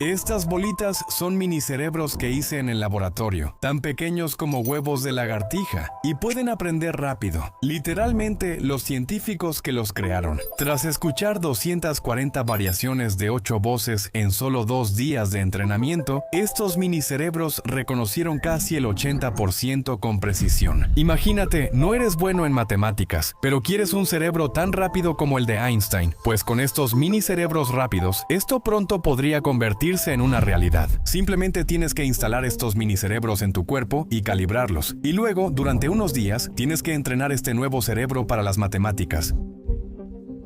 Estas bolitas son minicerebros que hice en el laboratorio, tan pequeños como huevos de lagartija, y pueden aprender rápido. Literalmente, los científicos que los crearon. Tras escuchar 240 variaciones de 8 voces en solo 2 días de entrenamiento, estos minicerebros reconocieron casi el 80% con precisión. Imagínate, no eres bueno en matemáticas, pero quieres un cerebro tan rápido como el de Einstein, pues con estos minicerebros rápidos, esto pronto podría convertirse en una realidad. Simplemente tienes que instalar estos minicerebros en tu cuerpo y calibrarlos. Y luego, durante unos días, tienes que entrenar este nuevo cerebro para las matemáticas.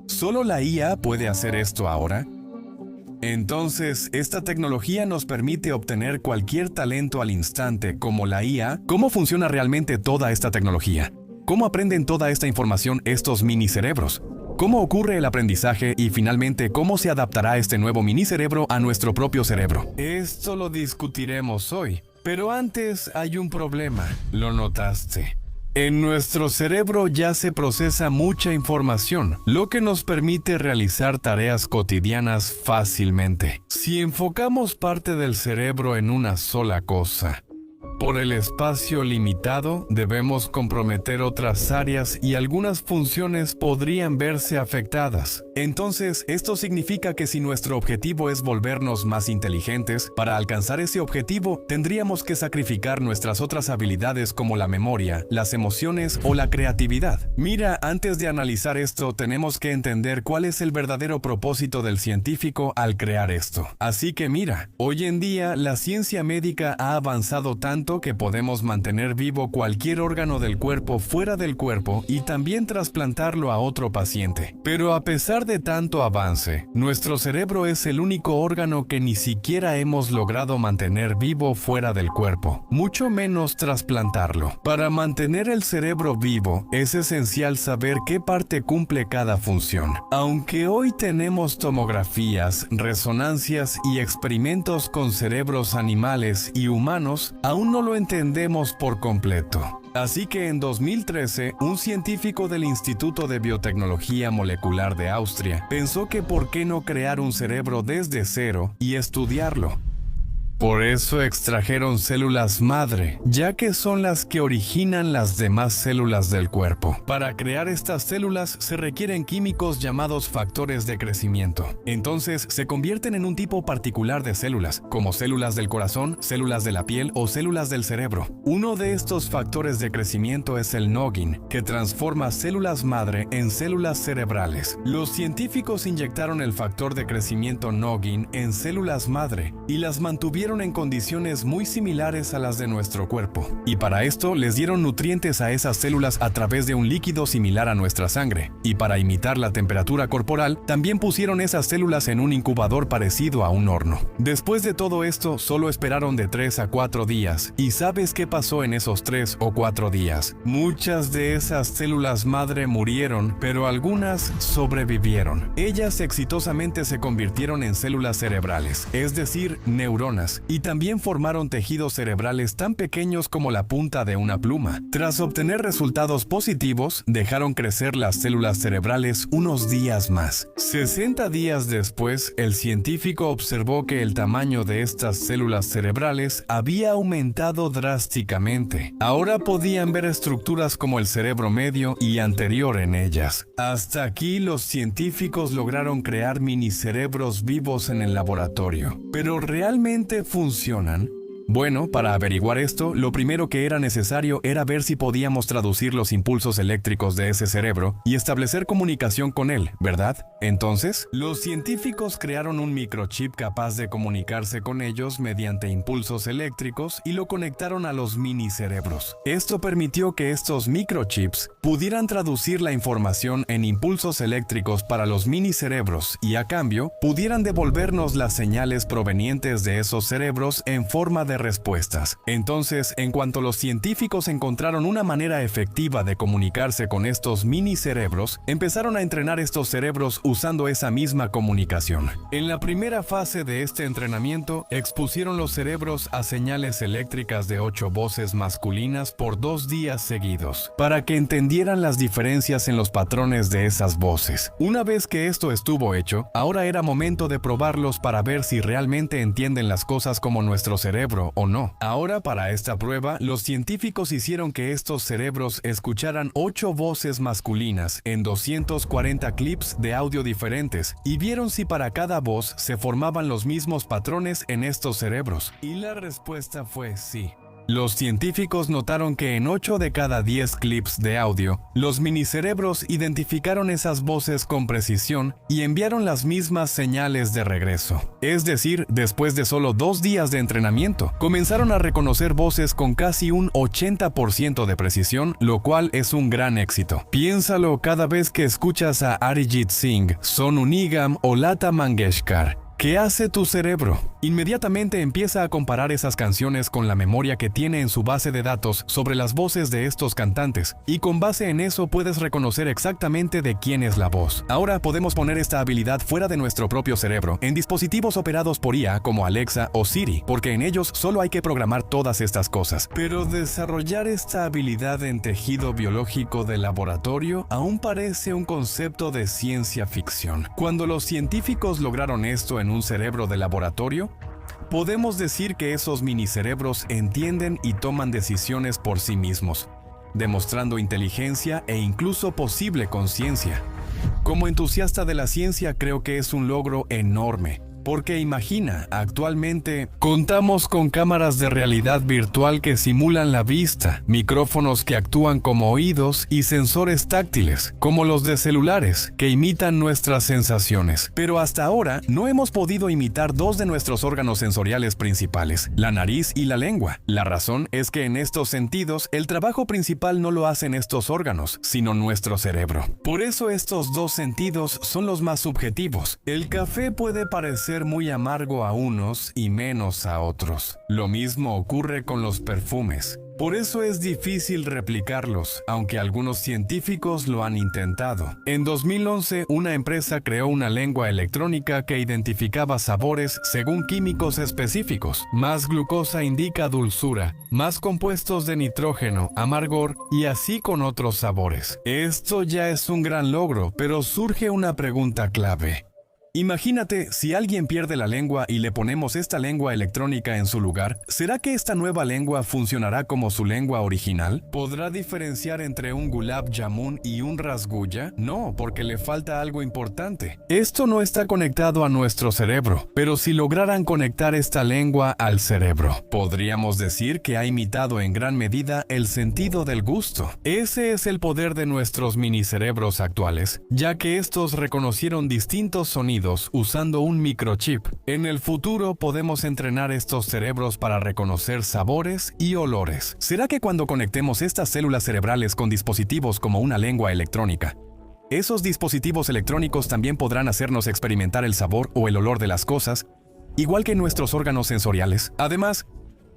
¿Solo la IA puede hacer esto ahora? Entonces, esta tecnología nos permite obtener cualquier talento al instante como la IA. ¿Cómo funciona realmente toda esta tecnología? ¿Cómo aprenden toda esta información estos minicerebros? ¿Cómo ocurre el aprendizaje y finalmente cómo se adaptará este nuevo minicerebro a nuestro propio cerebro? Esto lo discutiremos hoy, pero antes hay un problema, ¿lo notaste? En nuestro cerebro ya se procesa mucha información, lo que nos permite realizar tareas cotidianas fácilmente. Si enfocamos parte del cerebro en una sola cosa, por el espacio limitado, debemos comprometer otras áreas y algunas funciones podrían verse afectadas. Entonces, esto significa que si nuestro objetivo es volvernos más inteligentes, para alcanzar ese objetivo, tendríamos que sacrificar nuestras otras habilidades como la memoria, las emociones o la creatividad. Mira, antes de analizar esto, tenemos que entender cuál es el verdadero propósito del científico al crear esto. Así que mira, hoy en día la ciencia médica ha avanzado tanto que podemos mantener vivo cualquier órgano del cuerpo fuera del cuerpo y también trasplantarlo a otro paciente. Pero a pesar de tanto avance, nuestro cerebro es el único órgano que ni siquiera hemos logrado mantener vivo fuera del cuerpo, mucho menos trasplantarlo. Para mantener el cerebro vivo, es esencial saber qué parte cumple cada función. Aunque hoy tenemos tomografías, resonancias y experimentos con cerebros animales y humanos, aún no lo entendemos por completo. Así que en 2013, un científico del Instituto de Biotecnología Molecular de Austria pensó que por qué no crear un cerebro desde cero y estudiarlo. Por eso extrajeron células madre, ya que son las que originan las demás células del cuerpo. Para crear estas células se requieren químicos llamados factores de crecimiento. Entonces se convierten en un tipo particular de células, como células del corazón, células de la piel o células del cerebro. Uno de estos factores de crecimiento es el noggin, que transforma células madre en células cerebrales. Los científicos inyectaron el factor de crecimiento noggin en células madre y las mantuvieron en condiciones muy similares a las de nuestro cuerpo. Y para esto les dieron nutrientes a esas células a través de un líquido similar a nuestra sangre. Y para imitar la temperatura corporal, también pusieron esas células en un incubador parecido a un horno. Después de todo esto, solo esperaron de 3 a 4 días. ¿Y sabes qué pasó en esos 3 o 4 días? Muchas de esas células madre murieron, pero algunas sobrevivieron. Ellas exitosamente se convirtieron en células cerebrales, es decir, neuronas, y también formaron tejidos cerebrales tan pequeños como la punta de una pluma. Tras obtener resultados positivos, dejaron crecer las células cerebrales unos días más. 60 días después, el científico observó que el tamaño de estas células cerebrales había aumentado drásticamente. Ahora podían ver estructuras como el cerebro medio y anterior en ellas. Hasta aquí los científicos lograron crear minicerebros vivos en el laboratorio. Pero ¿realmente funcionan? Bueno, para averiguar esto, lo primero que era necesario era ver si podíamos traducir los impulsos eléctricos de ese cerebro y establecer comunicación con él, ¿verdad? Entonces, los científicos crearon un microchip capaz de comunicarse con ellos mediante impulsos eléctricos y lo conectaron a los minicerebros. Esto permitió que estos microchips pudieran traducir la información en impulsos eléctricos para los minicerebros y, a cambio, pudieran devolvernos las señales provenientes de esos cerebros en forma de de respuestas. Entonces, en cuanto los científicos encontraron una manera efectiva de comunicarse con estos mini cerebros, empezaron a entrenar estos cerebros usando esa misma comunicación. En la primera fase de este entrenamiento, expusieron los cerebros a señales eléctricas de 8 voces masculinas por 2 días seguidos, para que entendieran las diferencias en los patrones de esas voces. Una vez que esto estuvo hecho, ahora era momento de probarlos para ver si realmente entienden las cosas como nuestro cerebro o no. Ahora, para esta prueba, los científicos hicieron que estos cerebros escucharan 8 voces masculinas en 240 clips de audio diferentes y vieron si para cada voz se formaban los mismos patrones en estos cerebros. Y la respuesta fue sí. Los científicos notaron que en 8 de cada 10 clips de audio, los minicerebros identificaron esas voces con precisión y enviaron las mismas señales de regreso. Es decir, después de solo 2 días de entrenamiento, comenzaron a reconocer voces con casi un 80% de precisión, lo cual es un gran éxito. Piénsalo cada vez que escuchas a Arijit Singh, Sonu Nigam o Lata Mangeshkar. ¿Qué hace tu cerebro? Inmediatamente empieza a comparar esas canciones con la memoria que tiene en su base de datos sobre las voces de estos cantantes, y con base en eso puedes reconocer exactamente de quién es la voz. Ahora podemos poner esta habilidad fuera de nuestro propio cerebro, en dispositivos operados por IA como Alexa o Siri, porque en ellos solo hay que programar todas estas cosas. Pero desarrollar esta habilidad en tejido biológico de laboratorio aún parece un concepto de ciencia ficción. Cuando los científicos lograron esto en un cerebro de laboratorio, podemos decir que esos minicerebros entienden y toman decisiones por sí mismos, demostrando inteligencia e incluso posible conciencia. Como entusiasta de la ciencia, creo que es un logro enorme. Porque imagina, actualmente contamos con cámaras de realidad virtual que simulan la vista, micrófonos que actúan como oídos y sensores táctiles, como los de celulares, que imitan nuestras sensaciones. Pero hasta ahora no hemos podido imitar 2 de nuestros órganos sensoriales principales, la nariz y la lengua. La razón es que en estos sentidos, el trabajo principal no lo hacen estos órganos, sino nuestro cerebro. Por eso estos 2 sentidos son los más subjetivos. El café puede parecer muy amargo a unos y menos a otros. Lo mismo ocurre con los perfumes. Por eso es difícil replicarlos, aunque algunos científicos lo han intentado. En 2011, una empresa creó una lengua electrónica que identificaba sabores según químicos específicos. Más glucosa indica dulzura, más compuestos de nitrógeno, amargor, y así con otros sabores. Esto ya es un gran logro, pero surge una pregunta clave. Imagínate si alguien pierde la lengua y le ponemos esta lengua electrónica en su lugar, ¿será que esta nueva lengua funcionará como su lengua original? ¿Podrá diferenciar entre un gulab jamun y un rasguya? No, porque le falta algo importante. Esto no está conectado a nuestro cerebro, pero si lograran conectar esta lengua al cerebro, podríamos decir que ha imitado en gran medida el sentido del gusto. Ese es el poder de nuestros minicerebros actuales, ya que estos reconocieron distintos sonidos usando un microchip. En el futuro podemos entrenar estos cerebros para reconocer sabores y olores. ¿Será que cuando conectemos estas células cerebrales con dispositivos como una lengua electrónica, esos dispositivos electrónicos también podrán hacernos experimentar el sabor o el olor de las cosas, igual que nuestros órganos sensoriales? Además,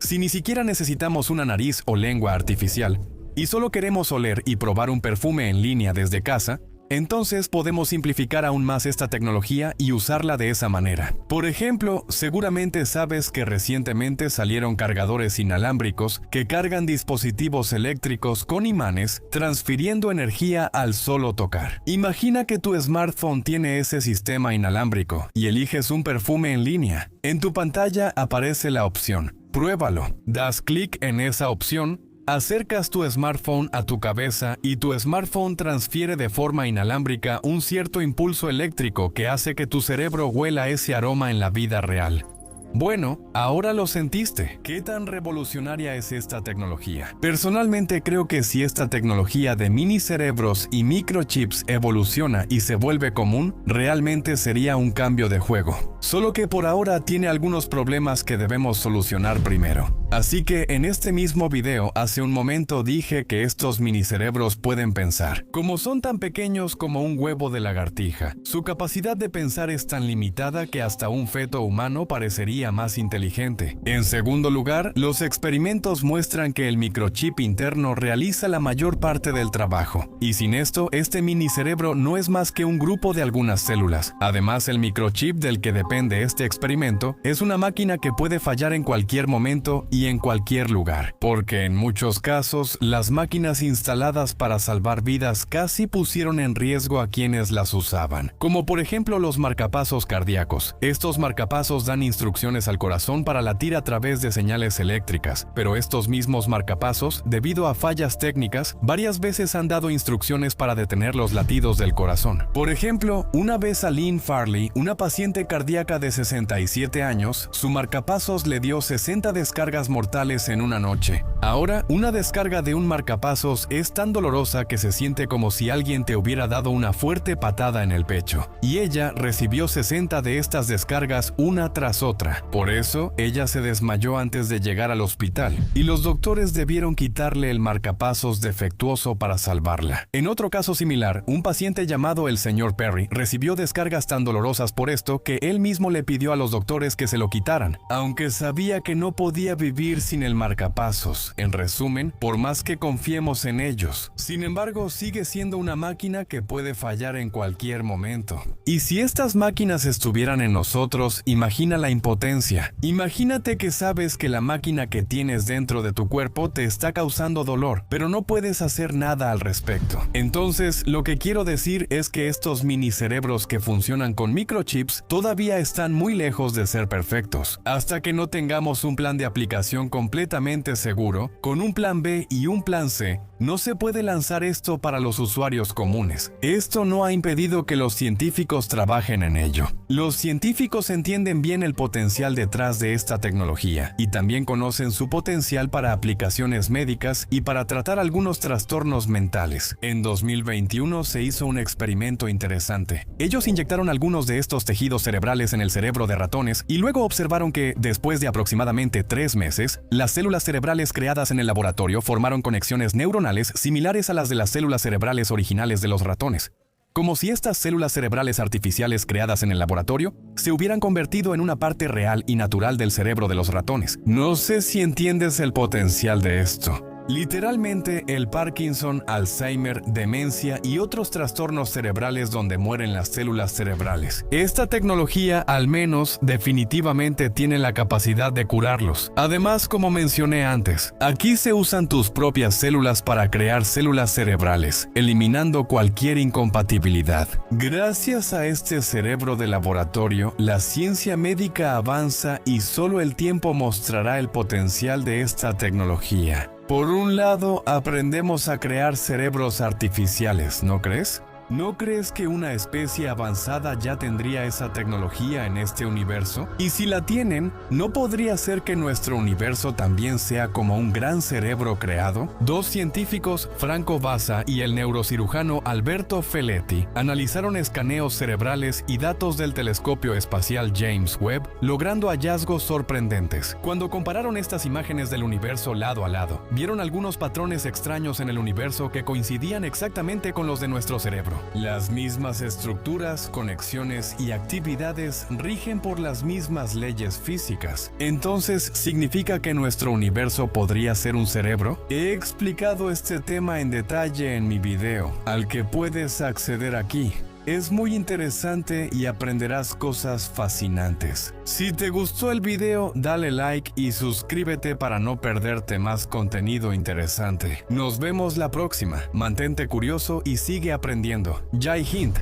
si ni siquiera necesitamos una nariz o lengua artificial, y solo queremos oler y probar un perfume en línea desde casa, entonces podemos simplificar aún más esta tecnología y usarla de esa manera. Por ejemplo, seguramente sabes que recientemente salieron cargadores inalámbricos que cargan dispositivos eléctricos con imanes, transfiriendo energía al solo tocar. Imagina que tu smartphone tiene ese sistema inalámbrico y eliges un perfume en línea. En tu pantalla aparece la opción "Pruébalo". Das clic en esa opción, acercas tu smartphone a tu cabeza y tu smartphone transfiere de forma inalámbrica un cierto impulso eléctrico que hace que tu cerebro huela ese aroma en la vida real. Bueno, ahora lo sentiste. ¿Qué tan revolucionaria es esta tecnología? Personalmente creo que si esta tecnología de mini cerebros y microchips evoluciona y se vuelve común, realmente sería un cambio de juego. Solo que por ahora tiene algunos problemas que debemos solucionar primero. Así que en este mismo video hace un momento dije que estos minicerebros pueden pensar. Como son tan pequeños como un huevo de lagartija, su capacidad de pensar es tan limitada que hasta un feto humano parecería más inteligente. En segundo lugar, los experimentos muestran que el microchip interno realiza la mayor parte del trabajo, y sin esto, este minicerebro no es más que un grupo de algunas células. Además, el microchip del que depende este experimento es una máquina que puede fallar en cualquier momento y en cualquier lugar, porque en muchos casos, las máquinas instaladas para salvar vidas casi pusieron en riesgo a quienes las usaban, como por ejemplo los marcapasos cardíacos. Estos marcapasos dan instrucciones al corazón para latir a través de señales eléctricas, pero estos mismos marcapasos, debido a fallas técnicas, varias veces han dado instrucciones para detener los latidos del corazón. Por ejemplo, una vez a Lynn Farley, una paciente cardíaca de 67 años, su marcapasos le dio 60 descargas mortales en una noche. Ahora, una descarga de un marcapasos es tan dolorosa que se siente como si alguien te hubiera dado una fuerte patada en el pecho. Y ella recibió 60 de estas descargas una tras otra. Por eso, ella se desmayó antes de llegar al hospital, y los doctores debieron quitarle el marcapasos defectuoso para salvarla. En otro caso similar, un paciente llamado el Sr. Perry recibió descargas tan dolorosas por esto que él mismo le pidió a los doctores que se lo quitaran, aunque sabía que no podía vivir sin el marcapasos. En resumen, por más que confiemos en ellos, sin embargo, sigue siendo una máquina que puede fallar en cualquier momento. Y si estas máquinas estuvieran en nosotros, imagina la impotencia. Imagínate que sabes que la máquina que tienes dentro de tu cuerpo te está causando dolor, pero no puedes hacer nada al respecto. Entonces, lo que quiero decir es que estos minicerebros que funcionan con microchips todavía están muy lejos de ser perfectos. Hasta que no tengamos un plan de aplicación completamente seguro, con un plan B y un plan C, no se puede lanzar esto para los usuarios comunes. Esto no ha impedido que los científicos trabajen en ello. Los científicos entienden bien el potencial detrás de esta tecnología y también conocen su potencial para aplicaciones médicas y para tratar algunos trastornos mentales. En 2021 se hizo un experimento interesante. Ellos inyectaron algunos de estos tejidos cerebrales en el cerebro de ratones y luego observaron que, después de aproximadamente 3 meses, las células cerebrales creadas en el laboratorio formaron conexiones neuronales similares a las de las células cerebrales originales de los ratones, como si estas células cerebrales artificiales creadas en el laboratorio se hubieran convertido en una parte real y natural del cerebro de los ratones. No sé si entiendes el potencial de esto. Literalmente, el Parkinson, Alzheimer, demencia y otros trastornos cerebrales donde mueren las células cerebrales. Esta tecnología, al menos, definitivamente tiene la capacidad de curarlos. Además, como mencioné antes, aquí se usan tus propias células para crear células cerebrales, eliminando cualquier incompatibilidad. Gracias a este cerebro de laboratorio, la ciencia médica avanza y solo el tiempo mostrará el potencial de esta tecnología. Por un lado, aprendemos a crear cerebros artificiales, ¿no crees? ¿No crees que una especie avanzada ya tendría esa tecnología en este universo? Y si la tienen, ¿no podría ser que nuestro universo también sea como un gran cerebro creado? Dos científicos, Franco Bassa y el neurocirujano Alberto Feletti, analizaron escaneos cerebrales y datos del telescopio espacial James Webb, logrando hallazgos sorprendentes. Cuando compararon estas imágenes del universo lado a lado, vieron algunos patrones extraños en el universo que coincidían exactamente con los de nuestro cerebro. Las mismas estructuras, conexiones y actividades rigen por las mismas leyes físicas. Entonces, ¿significa que nuestro universo podría ser un cerebro? He explicado este tema en detalle en mi video, al que puedes acceder aquí. Es muy interesante y aprenderás cosas fascinantes. Si te gustó el video, dale like y suscríbete para no perderte más contenido interesante. Nos vemos la próxima. Mantente curioso y sigue aprendiendo. Jai Hind.